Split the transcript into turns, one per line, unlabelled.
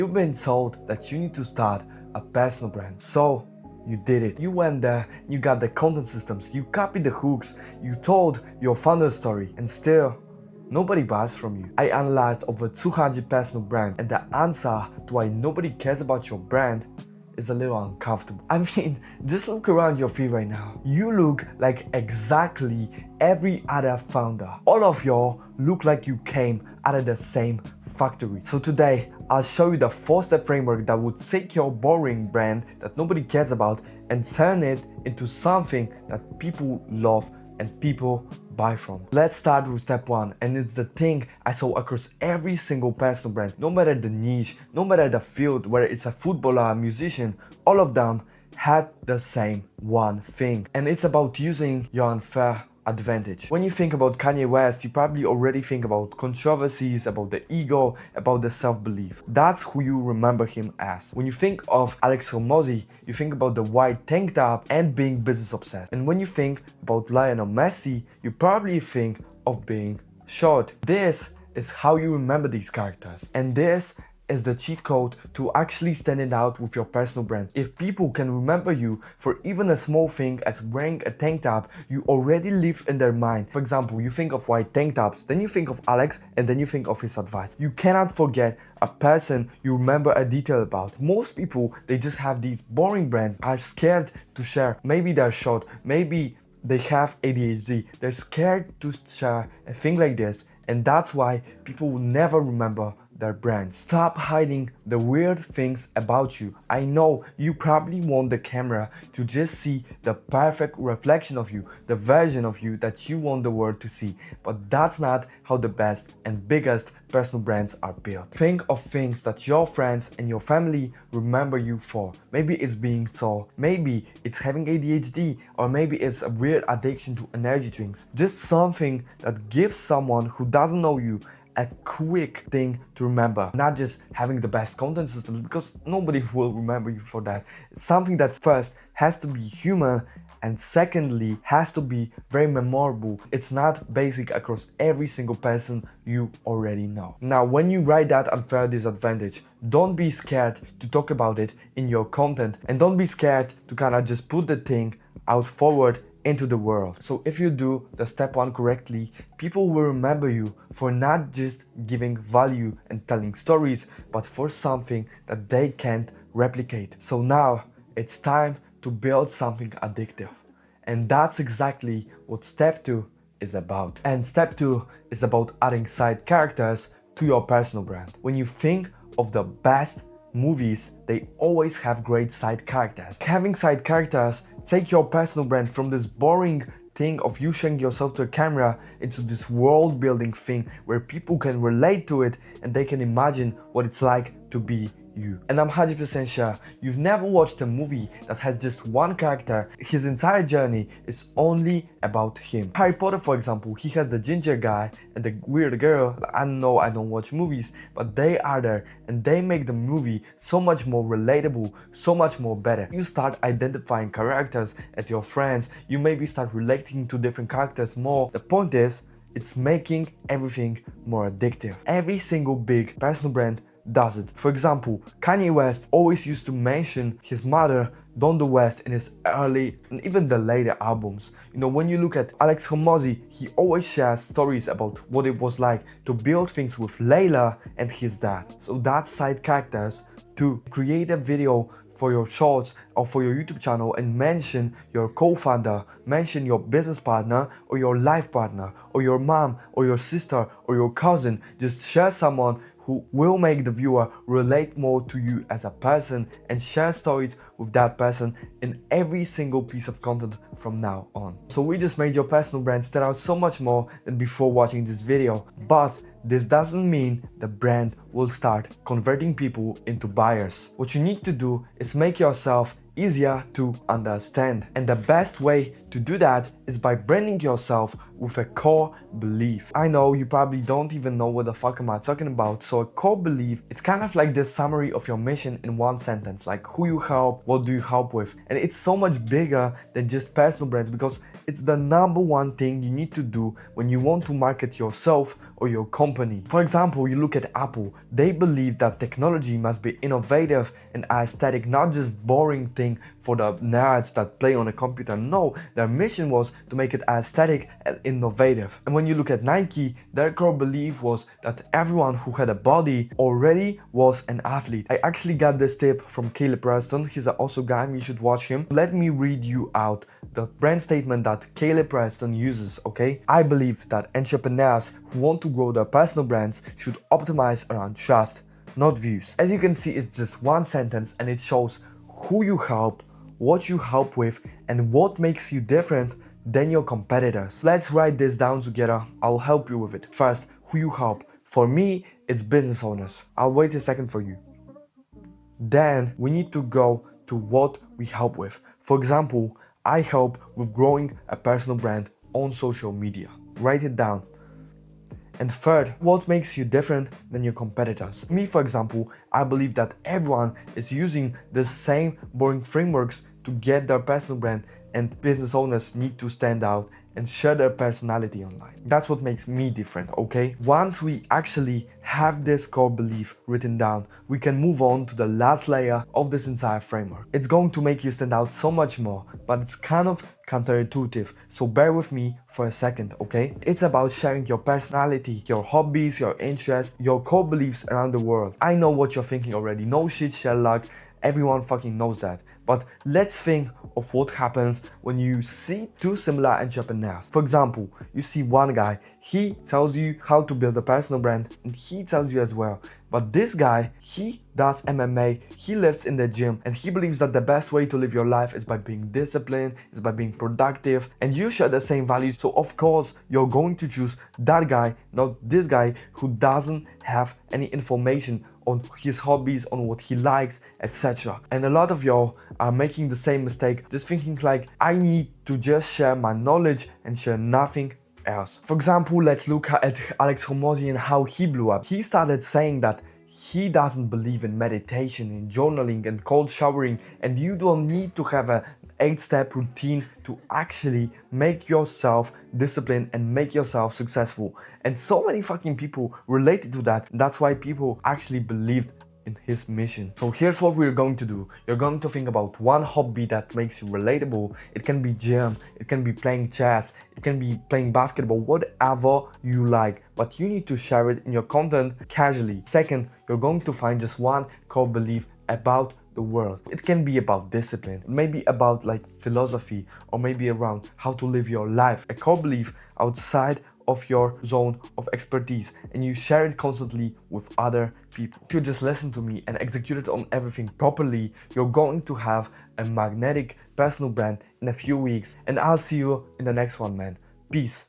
You've been told that you need to start a personal brand. So you did it. You went there, you got the content systems, you copied the hooks, you told your founder's story, and still nobody buys from you. I analyzed over 200 personal brands, and the answer to why nobody cares about your brand is a little uncomfortable. I mean, just look around your feed right now. You look like exactly every other founder. All of y'all look like you came out of the same factory. So today, I'll show you the 4-step framework that would take your boring brand that nobody cares about and turn it into something that people love and people buy from. Let's start with step 1, and it's the thing I saw across every single personal brand. No matter the niche, no matter the field, whether it's a footballer, a musician, all of them had the same one thing, and it's about using your unfair advantage. When you think about Kanye West, you probably already think about controversies, about the ego, about the self-belief. That's who you remember him as. When you think of Alex Hormozi, you think about the white tank top and being business obsessed. And when you think about Lionel Messi, you probably think of being short. This is how you remember these characters. And this is the cheat code to actually standing out with your personal brand. If people can remember you for even a small thing as wearing a tank top, you already live in their mind. For example, you think of white tank tops, then you think of Alex, and then you think of his advice. You cannot forget a person you remember a detail about. Most people, they just have these boring brands, are scared to share. Maybe they're short, maybe they have ADHD. They're scared to share a thing like this, and that's why people will never remember their brands. Stop hiding the weird things about you. I know you probably want the camera to just see the perfect reflection of you, the version of you that you want the world to see, but that's not how the best and biggest personal brands are built. Think of things that your friends and your family remember you for. Maybe it's being tall, maybe it's having ADHD, or maybe it's a weird addiction to energy drinks. Just something that gives someone who doesn't know you a quick thing to remember. Not just having the best content systems, because nobody will remember you for that. It's something that first has to be human, and secondly has to be very memorable. It's not basic across every single person you already know. Now, when you write that unfair disadvantage, don't be scared to talk about it in your content, and don't be scared to kind of just put the thing out forward into the world. So if you do the step 1 correctly, people will remember you for not just giving value and telling stories, but for something that they can't replicate. So now it's time to build something addictive. And that's exactly what step 2 is about. And step 2 is about adding side characters to your personal brand. When you think of the best movies, they always have great side characters. Having side characters take your personal brand from this boring thing of you showing yourself to a camera into this world building thing where people can relate to it and they can imagine what it's like to be you. And I'm 100% sure you've never watched a movie that has just one character. His entire journey is only about him. Harry Potter, for example, he has the ginger guy and the weird girl. I know I don't watch movies, but they are there and they make the movie so much more relatable, so much more better. You start identifying characters as your friends, you maybe start relating to different characters more. The point is, it's making everything more addictive. Every single big personal brand does it. For example, Kanye West always used to mention his mother, Donda West, in his early and even the later albums. You know, when you look at Alex Hormozi, he always shares stories about what it was like to build things with Layla and his dad. So that's side characters. To create a video for your shorts or for your YouTube channel and mention your co-founder, mention your business partner or your life partner or your mom or your sister or your cousin. Just share someone who will make the viewer relate more to you as a person and share stories with that person in every single piece of content from now on. So we just made your personal brand stand out so much more than before watching this video, but this doesn't mean the brand will start converting people into buyers. What you need to do is make yourself easier to understand. And the best way to do that is by branding yourself with a core belief. I know you probably don't even know what the fuck am I talking about. So a core belief, it's kind of like this summary of your mission in one sentence, like who you help, what do you help with. And it's so much bigger than just personal brands because it's the number one thing you need to do when you want to market yourself or your company. For example, you look at Apple. They believe that technology must be innovative and aesthetic, not just boring thing for the nerds that play on a computer. No, their mission was to make it aesthetic and innovative. And when you look at Nike, their core belief was that everyone who had a body already was an athlete. I actually got this tip from Caleb Preston. He's an awesome guy, you should watch him. Let me read you out the brand statement that Caleb Preston uses, okay? I believe that entrepreneurs who want to grow their personal brands should optimize around trust, not views. As you can see, it's just one sentence and it shows who you help, what you help with, and what makes you different than your competitors. Let's write this down together. I'll help you with it. First, who you help. For me, it's business owners. I'll wait a second for you. Then we need to go to what we help with. For example, I help with growing a personal brand on social media. Write it down. And third, what makes you different than your competitors? Me, for example, I believe that everyone is using the same boring frameworks to get their personal brand, and business owners need to stand out and share their personality online. That's what makes me different, okay? Once we actually have this core belief written down, we can move on to the last layer of this entire framework. It's going to make you stand out so much more, but it's kind of counterintuitive, so bear with me for a second, okay? It's about sharing your personality, your hobbies, your interests, your core beliefs around the world. I know what you're thinking already. No shit, Sherlock. Everyone fucking knows that. But let's think of what happens when you see two similar entrepreneurs. For example, you see one guy, he tells you how to build a personal brand and he tells you as well. But this guy, he does MMA, he lives in the gym, and he believes that the best way to live your life is by being disciplined, is by being productive, and you share the same values. So of course, you're going to choose that guy, not this guy who doesn't have any information on his hobbies, on what he likes, etc. And a lot of y'all are making the same mistake, just thinking like, I need to just share my knowledge and share nothing else. For example, let's look at Alex Hormozi and how he blew up. He started saying that he doesn't believe in meditation, in journaling and cold showering, and you don't need to have a 8-step routine to actually make yourself disciplined and make yourself successful. And so many fucking people related to that. That's why people actually believed in his mission. So here's what we're going to do. You're going to think about one hobby that makes you relatable. It can be gym, it can be playing chess, it can be playing basketball, whatever you like, but you need to share it in your content casually. Second, you're going to find just one core belief about the world. It can be about discipline, maybe about like philosophy, or maybe around how to live your life. A core belief outside of your zone of expertise, and you share it constantly with other people. If you just listen to me and execute it on everything properly, you're going to have a magnetic personal brand in a few weeks, and I'll see you in the next one, man. Peace.